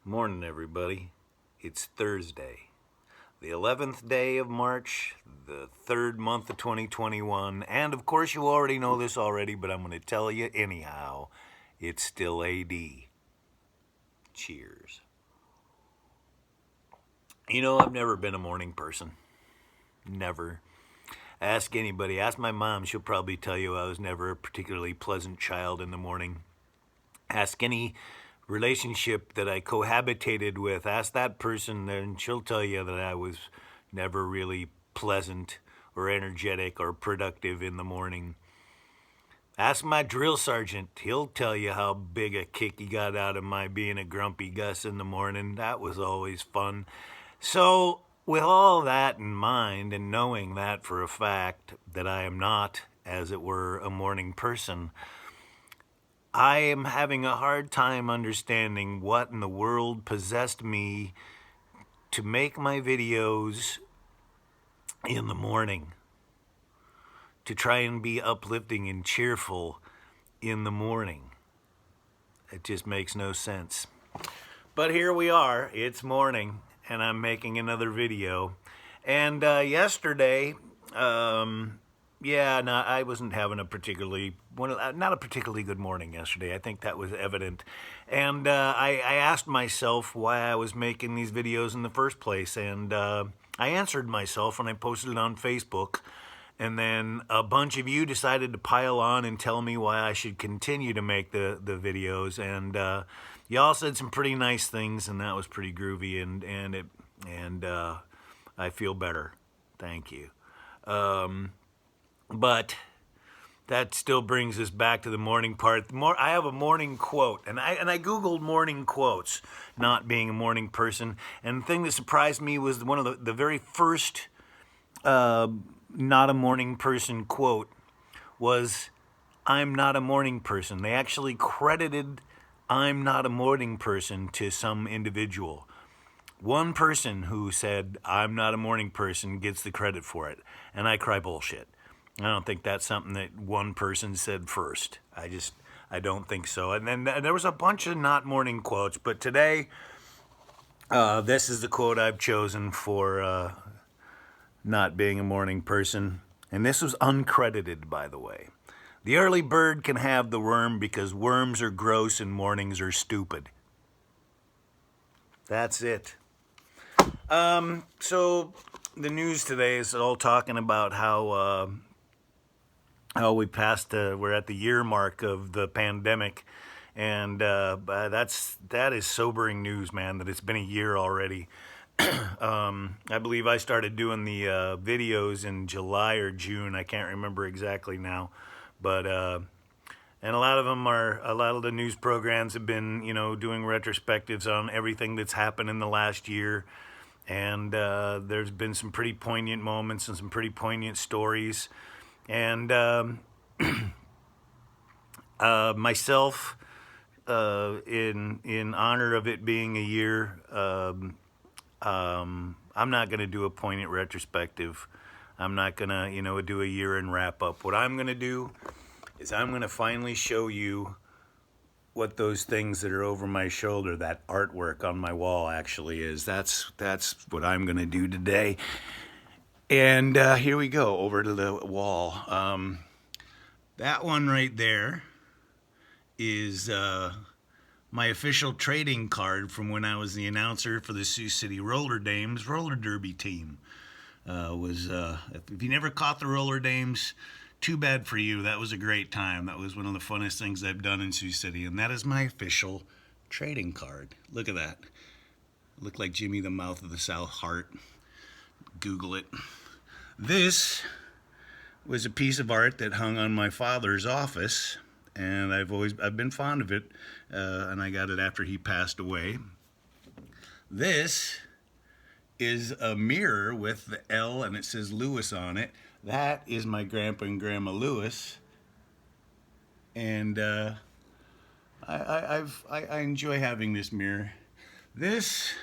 Morning, everybody. It's Thursday, the 11th day of March, the third month of 2021. And of course, you already know this already, but I'm going to tell you anyhow. It's still AD. Cheers. You know, I've never been a morning person. Never. Ask anybody. Ask my mom. She'll probably tell you I was never a particularly pleasant child in the morning. Ask any relationship that I cohabitated with, ask that person and she'll tell you that I was never really pleasant or energetic or productive in the morning. Ask my drill sergeant. He'll tell you how big a kick he got out of my being a grumpy Gus in the morning. That was always fun. So, with all that in mind and knowing that for a fact that I am not, as it were, a morning person, I am having a hard time understanding what in the world possessed me to make my videos in the morning, to try and be uplifting and cheerful in the morning. It just makes no sense. But here we are, it's morning, and I'm making another video. And yesterday, I wasn't having not a particularly good morning yesterday. I think that was evident. And I asked myself why I was making these videos in the first place. And I answered myself when I posted it on Facebook. And then a bunch of you decided to pile on and tell me why I should continue to make the videos. And y'all said some pretty nice things, and that was pretty groovy. And I feel better. Thank you. But that still brings us back to the morning part. I have a morning quote, and I Googled morning quotes, not being a morning person. And the thing that surprised me was one of the very first not a morning person quote was, "I'm not a morning person." They actually credited "I'm not a morning person" to some individual. One person who said, "I'm not a morning person" gets the credit for it. And I cry bullshit. I don't think that's something that one person said first. I don't think so. And then there was a bunch of not morning quotes, but today, this is the quote I've chosen for not being a morning person. And this was uncredited, by the way. "The early bird can have the worm because worms are gross and mornings are stupid." That's it. So the news today is all talking about how we we're at the year mark of the pandemic, and that is sobering news, man. That it's been a year already. I believe I started doing the videos in July or June. I can't remember exactly now, but and a lot of the news programs have been, doing retrospectives on everything that's happened in the last year. And there's been some pretty poignant moments and some pretty poignant stories. And myself, in honor of it being a year, I'm not going to do a poignant retrospective. I'm not going to, do a year and wrap up. What I'm going to do is I'm going to finally show you what those things that are over my shoulder, that artwork on my wall, actually is. That's what I'm going to do today. And here we go, over to the wall. That one right there is my official trading card from when I was the announcer for the Sioux City Roller Dames roller derby team. If you never caught the roller dames, too bad for you. That was a great time. That was one of the funnest things I've done in Sioux City, and that is my official trading card. Look at that. Look like Jimmy the Mouth of the South Heart. Google it. This was a piece of art that hung on my father's office, and I've been fond of it, and I got it after he passed away. This is a mirror with the L and it says Lewis on it. That is my grandpa and grandma Lewis, and I enjoy having this mirror. This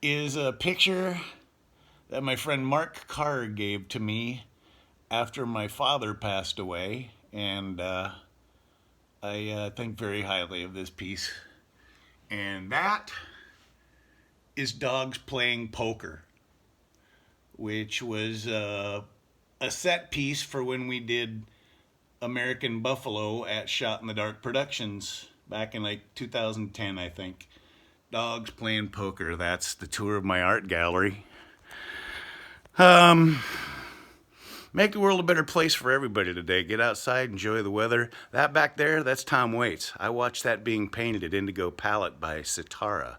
is a picture that my friend Mark Carr gave to me after my father passed away, and I think very highly of this piece. And that is Dogs Playing Poker, which was a set piece for when we did American Buffalo at Shot in the Dark Productions back in like 2010, I think. Dogs Playing Poker. That's the tour of my art gallery. Make the world a better place for everybody today. Get outside, enjoy the weather. That back there, that's Tom Waits. I watched that being painted at Indigo Palette by Sitara.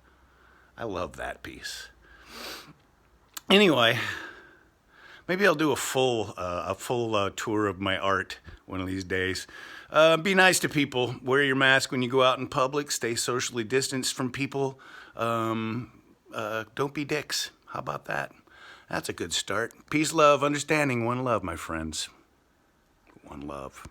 I love that piece. Anyway, maybe I'll do a full tour of my art one of these days. Be nice to people. Wear your mask when you go out in public. Stay socially distanced from people. Don't be dicks. How about that? That's a good start. Peace, love, understanding. One love, my friends. One love.